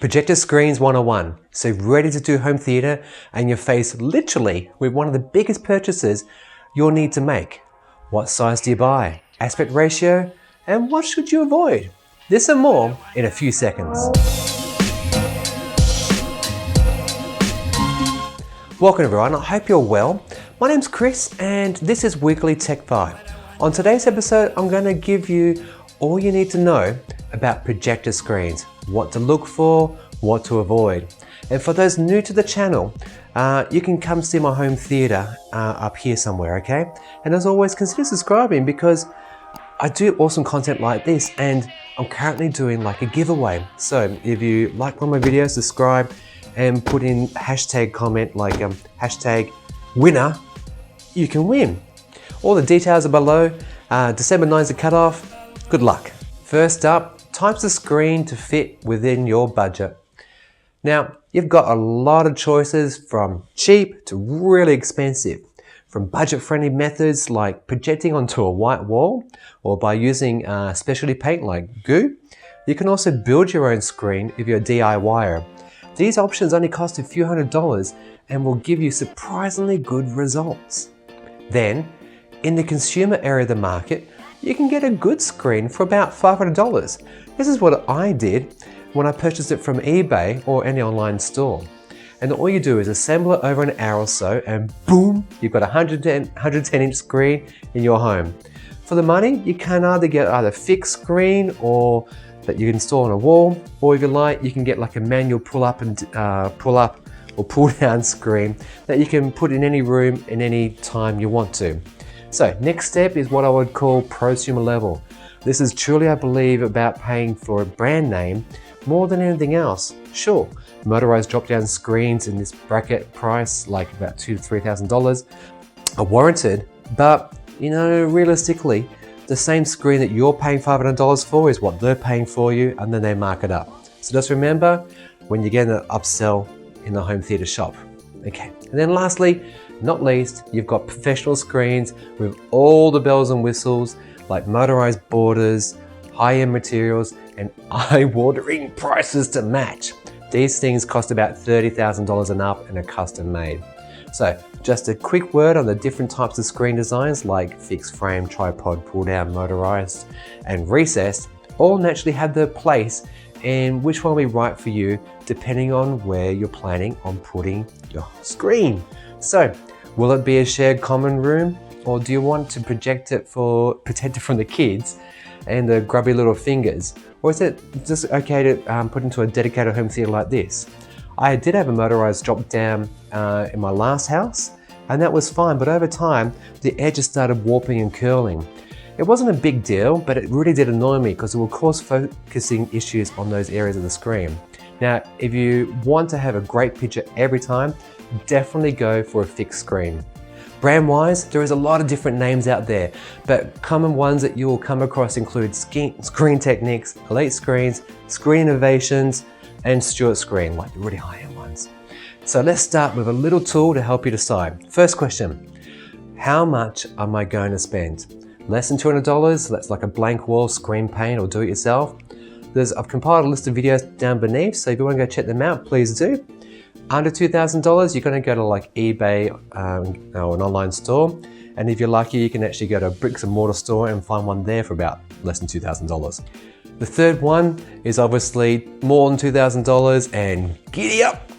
Projector Screens 101. So ready to do home theater and you're faced literally with one of the biggest purchases you'll need to make. What size do you buy? Aspect ratio? And what should you avoid? This and more in a few seconds. Welcome everyone, I hope you're well. My name's Chris and this is Weekly Tech Vibe. On today's episode, I'm going to give you all you need to know about projector screens, what to look for, what to avoid. And for those new to the channel, you can come see my home theater up here somewhere, okay? And as always, consider subscribing because I do awesome content like this and I'm currently doing like a giveaway. So if you like one of my videos, subscribe and put in hashtag comment like hashtag winner, you can win. All the details are below. December 9 is the cutoff. Good luck. First up, types of screen to fit within your budget. Now, you've got a lot of choices from cheap to really expensive. From budget-friendly methods like projecting onto a white wall or by using specialty paint like goo. You can also build your own screen if you're a DIYer. These options only cost a few $100s and will give you surprisingly good results. Then, in the consumer area of the market, you can get a good screen for about $500. This is what I did when I purchased it from eBay or any online store. And all you do is assemble it over an hour or so and boom, you've got a 110 inch screen in your home. For the money, you can either get a fixed screen or that you can install on a wall, or if you like, you can get like a manual pull up or pull down screen that you can put in any room in any time you want to. So next step is what I would call prosumer level. This is truly, I believe, about paying for a brand name more than anything else. Sure, motorized drop-down screens in this bracket price, like about $2,000 to $3,000, are warranted, but you know, realistically, the same screen that you're paying $500 for is what they're paying for you, and then they mark it up. So just remember, when you get an upsell in the home theater shop. Okay, and then lastly, not least, you've got professional screens with all the bells and whistles, like motorized borders, high-end materials, and eye-watering prices to match. These things cost about $30,000 and up and are custom made. So just a quick word on the different types of screen designs like fixed frame, tripod, pull down, motorized, and recessed all naturally have their place and which one will be right for you depending on where you're planning on putting your screen. So will it be a shared common room or do you want to protect it from the kids and the grubby little fingers? Or is it just okay to put into a dedicated home theater like this? I did have a motorized drop down in my last house and that was fine, but over time the edges started warping and curling. It wasn't a big deal, but it really did annoy me because it will cause focusing issues on those areas of the screen. Now, if you want to have a great picture every time, definitely go for a fixed screen. Brand-wise, there is a lot of different names out there, but common ones that you will come across include Screen Techniques, Elite Screens, Screen Innovations, and Stuart Screen, like the really high-end ones. So let's start with a little tool to help you decide. First question, how much am I going to spend? Less than $200, so that's like a blank wall, screen paint, or do it yourself. I've compiled a list of videos down beneath, so if you want to go check them out, please do. Under $2,000, you're going to go to like eBay or an online store. And if you're lucky, you can actually go to a bricks and mortar store and find one there for about less than $2,000. The third one is obviously more than $2,000 and giddy up.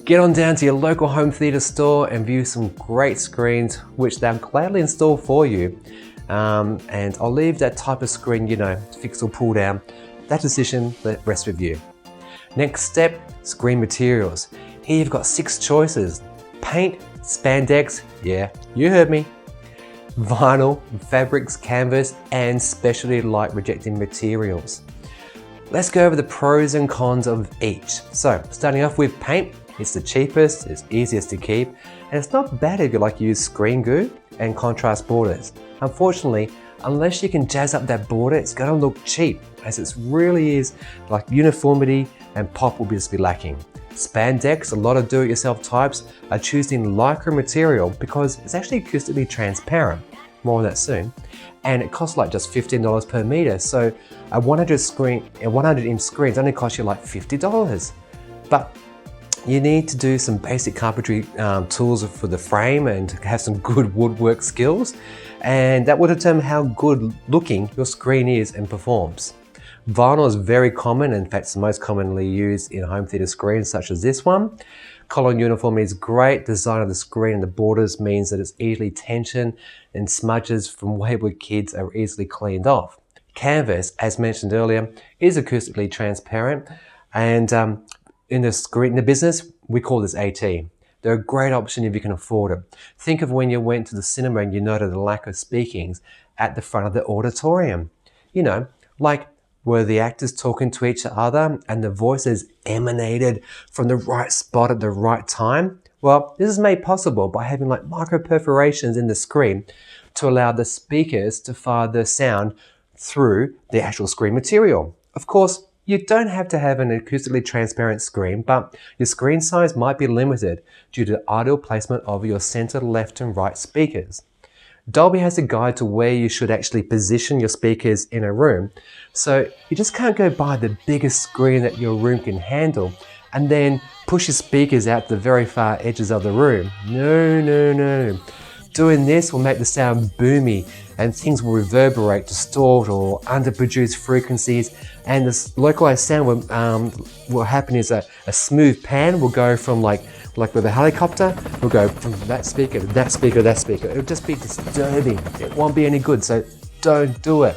Get on down to your local home theater store and view some great screens, which they'll gladly install for you. And I'll leave that type of screen, you know, fix or pull down. That decision, let rest with you. Next step, screen materials. Here you've got 6 choices. Paint, spandex, yeah, you heard me. Vinyl, fabrics, canvas, and specialty light rejecting materials. Let's go over the pros and cons of each. So, starting off with paint, it's the cheapest, it's easiest to keep, and it's not bad if you like to use screen goo and contrast borders. Unfortunately, unless you can jazz up that border, it's gonna look cheap, as it really is like uniformity and pop will just be lacking. Spandex, a lot of do-it-yourself types are choosing lycra material because it's actually acoustically transparent. More on that soon. And it costs like just $15 per meter. So a 100 inch screen only costs you like $50. But you need to do some basic carpentry tools for the frame and have some good woodwork skills, and that will determine how good looking your screen is and performs. Vinyl is very common, in fact it's the most commonly used in home theatre screens such as this one. Color uniformity is great. Design of the screen and the borders means that it's easily tensioned and smudges from wayward kids are easily cleaned off. Canvas, as mentioned earlier, is acoustically transparent, and in the business, we call this AT. They're a great option if you can afford it. Think of when you went to the cinema and you noted the lack of speakings at the front of the auditorium. You know, like were the actors talking to each other and the voices emanated from the right spot at the right time? Well, this is made possible by having like micro perforations in the screen to allow the speakers to fire the sound through the actual screen material. Of course, you don't have to have an acoustically transparent screen, but your screen size might be limited due to the ideal placement of your center, left and right speakers. Dolby has a guide to where you should actually position your speakers in a room, so you just can't go buy the biggest screen that your room can handle and then push your speakers out to the very far edges of the room. No. Doing this will make the sound boomy and things will reverberate, distort or underproduce frequencies, and this localized sound will happen is a smooth pan will go from like with a helicopter, will go from that speaker to that speaker to that speaker. It'll just be disturbing. It won't be any good, so don't do it.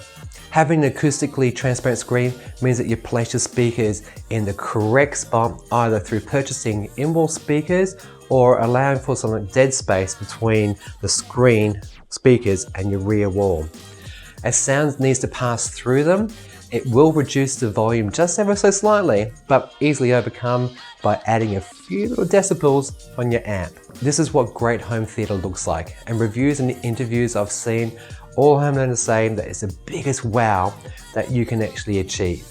Having an acoustically transparent screen means that you place your speakers in the correct spot, either through purchasing in-wall speakers or allowing for some dead space between the screen speakers and your rear wall. As sound needs to pass through them, it will reduce the volume just ever so slightly, but easily overcome by adding a few little decibels on your amp. This is what great home theatre looks like, and reviews and interviews I've seen all homeowners saying that it's the biggest wow that you can actually achieve.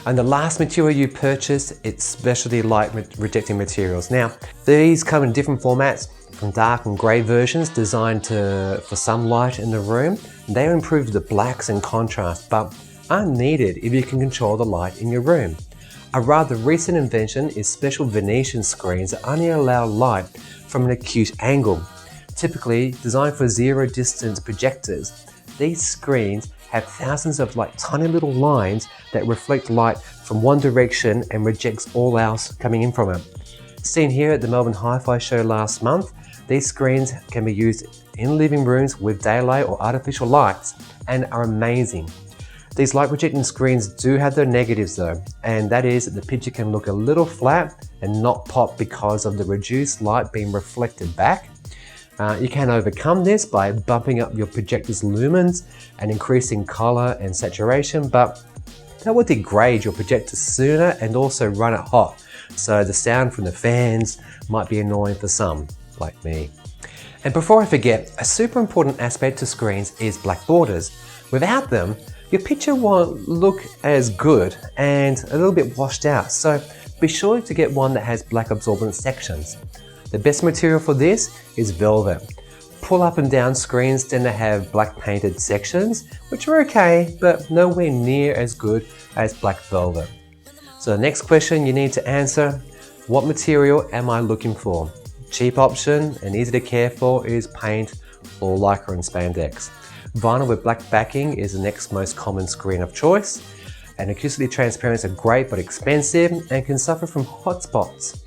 And the last material you purchase, it's specialty light rejecting materials. Now, these come in different formats, from dark and grey versions designed for some light in the room. They improve the blacks and contrast, but aren't needed if you can control the light in your room. A rather recent invention is special Venetian screens that only allow light from an acute angle. Typically designed for zero distance projectors, these screens have thousands of tiny little lines that reflect light from one direction and rejects all else coming in from it. Seen here at the Melbourne Hi-Fi show last month, these screens can be used in living rooms with daylight or artificial lights and are amazing. These light projecting screens do have their negatives though, and that is that the picture can look a little flat and not pop because of the reduced light being reflected back. You can overcome this by bumping up your projector's lumens and increasing color and saturation, but that will degrade your projector sooner and also run it hot. So the sound from the fans might be annoying for some, like me. And before I forget, a super important aspect to screens is black borders. Without them, your picture won't look as good and a little bit washed out. So be sure to get one that has black absorbent sections. The best material for this is velvet. Pull up and down screens tend to have black painted sections, which are okay, but nowhere near as good as black velvet. So the next question you need to answer, what material am I looking for? Cheap option and easy to care for is paint or lycra and spandex. Vinyl with black backing is the next most common screen of choice, and acoustically transparents are great but expensive and can suffer from hotspots.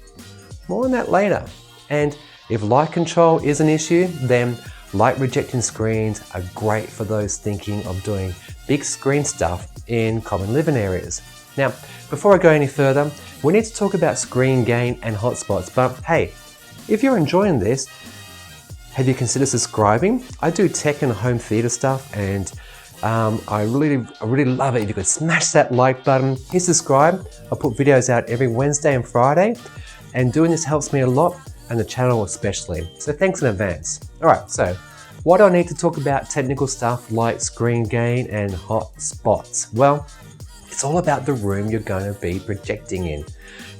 More on that later. And if light control is an issue, then light rejecting screens are great for those thinking of doing big screen stuff in common living areas. Now, before I go any further, we need to talk about screen gain and hotspots, but hey, if you're enjoying this, have you considered subscribing? I do tech and home theatre stuff, and I really love it if you could smash that like button, hit subscribe. I put videos out every Wednesday and Friday, and doing this helps me a lot, and the channel especially. So thanks in advance. All right, so what do I need to talk about technical stuff like screen gain and hotspots? Well, it's all about the room you're going to be projecting in,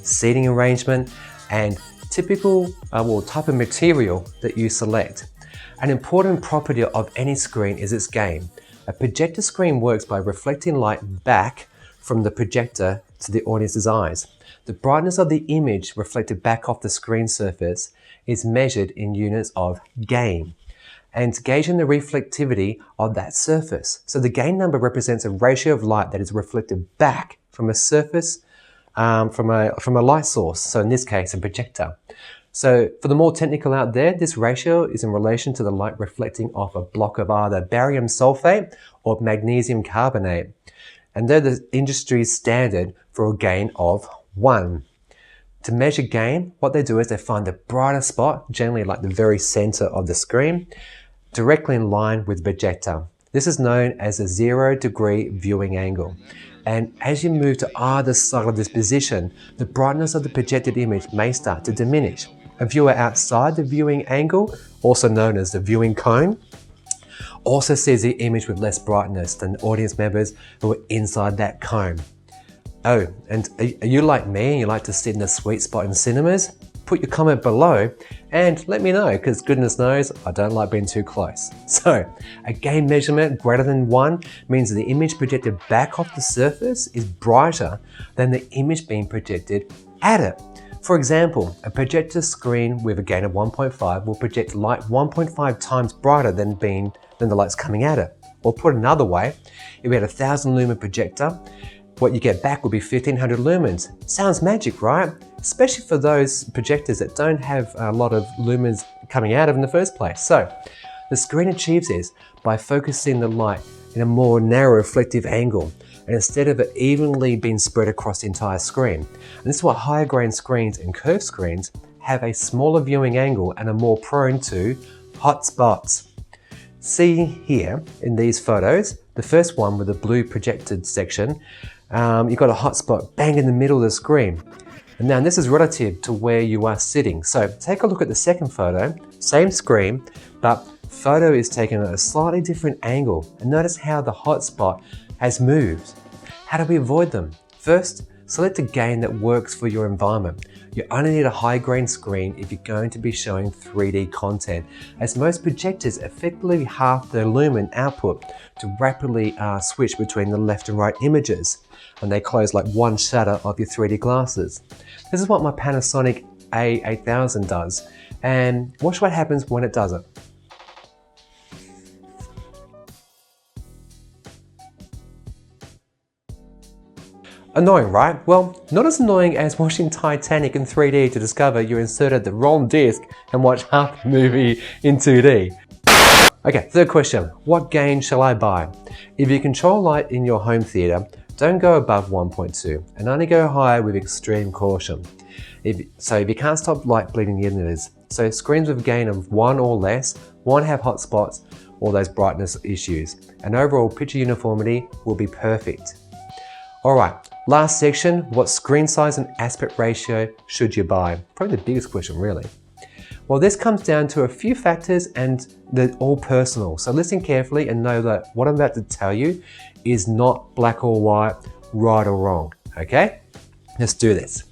seating arrangement, and typical type of material that you select. An important property of any screen is its gain. A projector screen works by reflecting light back from the projector to the audience's eyes. The brightness of the image reflected back off the screen surface is measured in units of gain, and gauging the reflectivity of that surface. So the gain number represents a ratio of light that is reflected back from a surface, from a light source, so in this case a projector. So for the more technical out there, this ratio is in relation to the light reflecting off a block of either barium sulfate or magnesium carbonate, and they're the industry's standard for a gain of 1. To measure gain, what they do is they find the brighter spot, generally like the very center of the screen, directly in line with the projector. This is known as a 0-degree viewing angle. And as you move to either side of this position, the brightness of the projected image may start to diminish. A viewer outside the viewing angle, also known as the viewing cone, also sees the image with less brightness than audience members who are inside that cone. Oh, and are you like me and you like to sit in the sweet spot in cinemas? Put your comment below and let me know, because goodness knows I don't like being too close. So a gain measurement greater than 1 means that the image projected back off the surface is brighter than the image being projected at it. For example, a projector screen with a gain of 1.5 will project light 1.5 times brighter than the light's coming at it. Or put another way, if we had a 1,000 lumen projector, what you get back will be 1,500 lumens. Sounds magic, right? Especially for those projectors that don't have a lot of lumens coming out of in the first place. So the screen achieves this by focusing the light in a more narrow reflective angle, and instead of it evenly being spread across the entire screen. And this is why higher grain screens and curved screens have a smaller viewing angle and are more prone to hotspots. See here in these photos, the first one with the blue projected section, you've got a hotspot bang in the middle of the screen. And now this is relative to where you are sitting. So take a look at the second photo, same screen, but photo is taken at a slightly different angle. And notice how the hotspot has moved. How do we avoid them? First, select a gain that works for your environment. You only need a high grain screen if you're going to be showing 3D content, as most projectors effectively halve their lumen output to rapidly switch between the left and right images, and they close like one shutter of your 3D glasses. This is what my Panasonic A8000 does, and watch what happens when it does it. Annoying, right? Well, not as annoying as watching Titanic in 3D to discover you inserted the wrong disc and watch half the movie in 2D. Okay, third question. What gain shall I buy? If you control light in your home theater, don't go above 1.2 and only go higher with extreme caution. If you can't stop light bleeding the editors, so screens with a gain of 1 or less won't have hotspots or those brightness issues, and overall picture uniformity will be perfect. Alright, last section, what screen size and aspect ratio should you buy? Probably the biggest question really. Well, this comes down to a few factors and they're all personal. So listen carefully and know that what I'm about to tell you is not black or white, right or wrong, okay? Let's do this.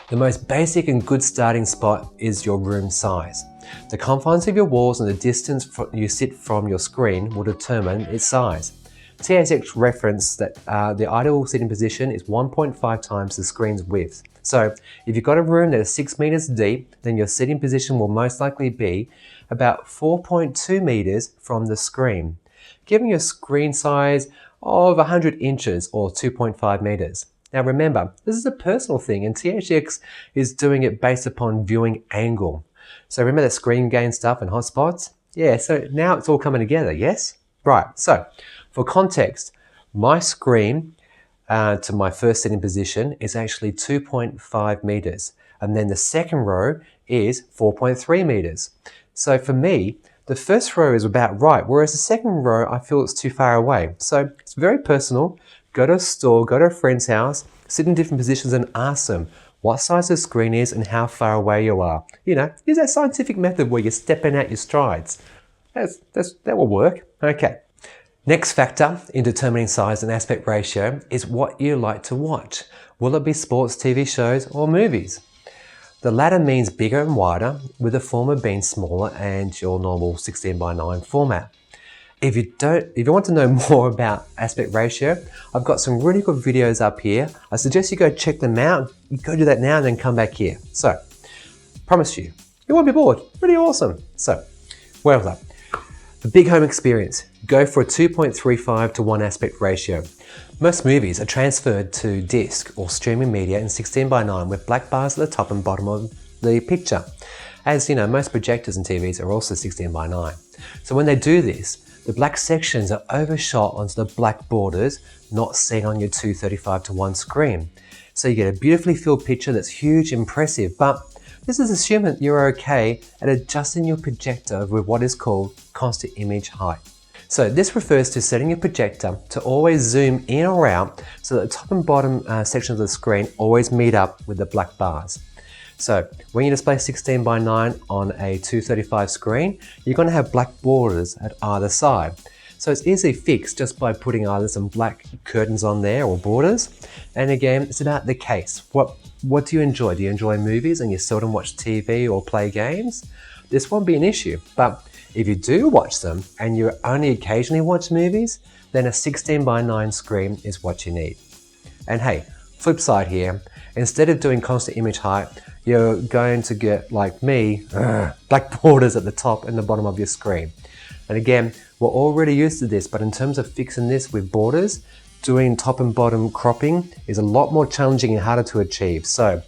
The most basic and good starting spot is your room size. The confines of your walls and the distance you sit from your screen will determine its size. TSX reference that the ideal sitting position is 1.5 times the screen's width. So if you've got a room that is 6 meters deep, then your sitting position will most likely be about 4.2 meters from the screen, giving you a screen size of 100 inches or 2.5 meters. Now remember, this is a personal thing and THX is doing it based upon viewing angle. So remember the screen gain stuff and hotspots? Yeah, so now it's all coming together, yes? Right, so for context, my screen to my first sitting position is actually 2.5 meters. And then the second row is 4.3 meters. So for me, the first row is about right, whereas the second row, I feel it's too far away. So it's very personal. Go to a store, go to a friend's house, sit in different positions and ask them what size the screen is and how far away you are. You know, use that scientific method where you're stepping out your strides. That will work. Okay. Next factor in determining size and aspect ratio is what you like to watch. Will it be sports, TV shows, or movies? The latter means bigger and wider, with the former being smaller and your normal 16:9 format. If you want to know more about aspect ratio, I've got some really good videos up here. I suggest you go check them out. You go do that now and then come back here. So, promise you won't be bored. Pretty awesome. So, what else up? The big home experience. Go for a 2.35 to 1 aspect ratio. Most movies are transferred to disc or streaming media in 16:9 with black bars at the top and bottom of the picture. As you know, most projectors and TVs are also 16:9. So when they do this, the black sections are overshot onto the black borders, not seen on your 2.35 to 1 screen. So you get a beautifully filled picture that's huge, impressive, but this is assuming you're okay at adjusting your projector with what is called constant image height. So this refers to setting your projector to always zoom in or out so that the top and bottom sections of the screen always meet up with the black bars. So when you display 16:9 on a 235 screen, you're going to have black borders at either side. So it's easily fixed just by putting either some black curtains on there or borders. And again, it's about the case. What do you enjoy? Do you enjoy movies and you seldom watch TV or play games? This won't be an issue. But if you do watch them and you only occasionally watch movies, then a 16:9 screen is what you need. And hey, flip side here, instead of doing constant image height, you're going to get, like me, black borders at the top and the bottom of your screen. And again, we're already used to this, but in terms of fixing this with borders, doing top and bottom cropping is a lot more challenging and harder to achieve. So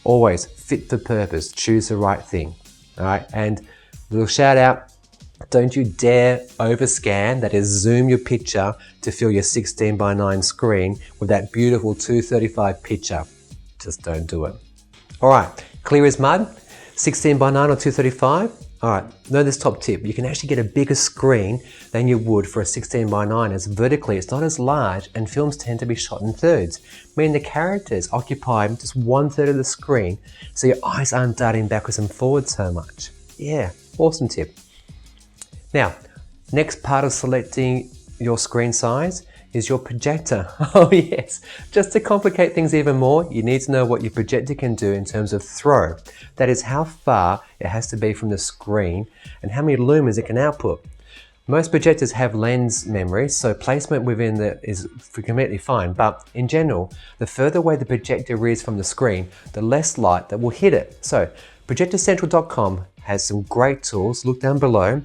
always fit for purpose, choose the right thing. All right, and a little shout out, don't you dare overscan, that is zoom your picture to fill your 16:9 screen with that beautiful 235 picture. Just don't do it. All right, clear as mud, 16:9 or 235. All right, know this top tip. You can actually get a bigger screen than you would for a 16:9 as vertically it's not as large and films tend to be shot in thirds, meaning the characters occupy just 1/3 of the screen so your eyes aren't darting backwards and forwards so much. Yeah, awesome tip. Now, next part of selecting your screen size is your projector. Oh yes, just to complicate things even more, you need to know what your projector can do in terms of throw. That is how far it has to be from the screen and how many lumens it can output. Most projectors have lens memory, so placement within is completely fine, but in general, the further away the projector is from the screen, the less light that will hit it. So projectorcentral.com has some great tools, look down below,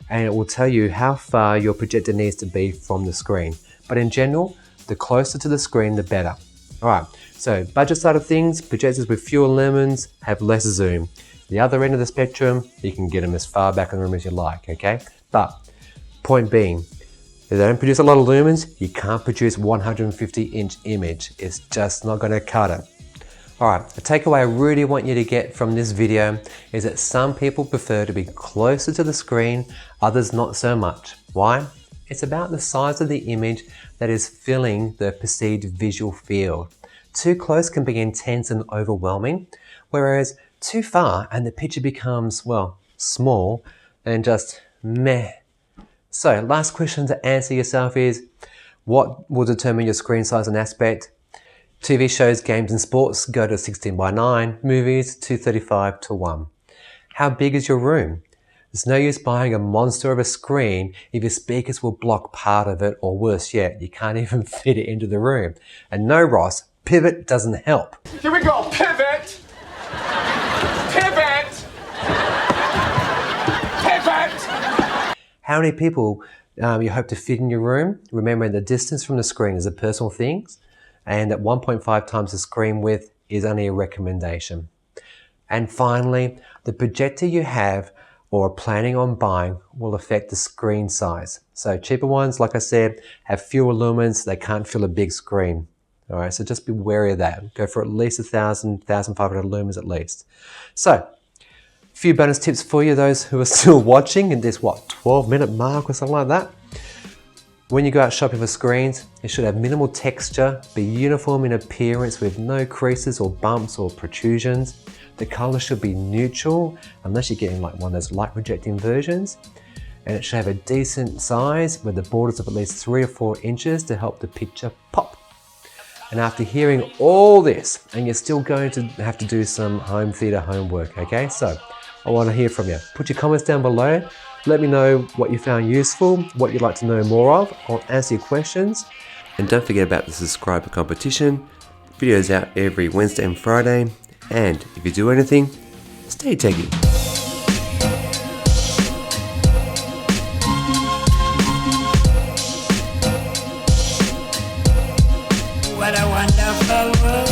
and it will tell you how far your projector needs to be from the screen. But in general, the closer to the screen, the better. All right, so budget side of things, projectors with fewer lumens have less zoom. The other end of the spectrum, you can get them as far back in the room as you like, okay? But point being, if they don't produce a lot of lumens, you can't produce 150-inch image. It's just not gonna cut it. All right, the takeaway I really want you to get from this video is that some people prefer to be closer to the screen, others not so much. Why? It's about the size of the image that is filling the perceived visual field. Too close can be intense and overwhelming, whereas too far and the picture becomes, well, small and just meh. So last question to answer yourself is, what will determine your screen size and aspect? TV shows, games and sports go to 16:9, movies 235 to 1. How big is your room? There's no use buying a monster of a screen if your speakers will block part of it, or worse yet, you can't even fit it into the room. And no, Ross, pivot doesn't help. Here we go, pivot! Pivot! Pivot! How many people you hope to fit in your room? Remember, the distance from the screen is a personal thing, and at 1.5 times the screen width is only a recommendation. And finally, the projector you have or are planning on buying will affect the screen size. So cheaper ones, like I said, have fewer lumens, they can't fill a big screen. All right, so just be wary of that. Go for at least 1,000, 1,500 lumens at least. So, a few bonus tips for you, those who are still watching in this, 12-minute mark or something like that. When you go out shopping for screens, it should have minimal texture, be uniform in appearance with no creases or bumps or protrusions. The color should be neutral, unless you're getting like one of those light projecting versions. And it should have a decent size with the borders of at least 3 or 4 inches to help the picture pop. And after hearing all this, and you're still going to have to do some home theater homework, okay? So I want to hear from you. Put your comments down below. Let me know what you found useful, what you'd like to know more of. I'll answer your questions. And don't forget about the subscriber competition. Videos out every Wednesday and Friday. And if you do anything, stay techie. What a wonderful world.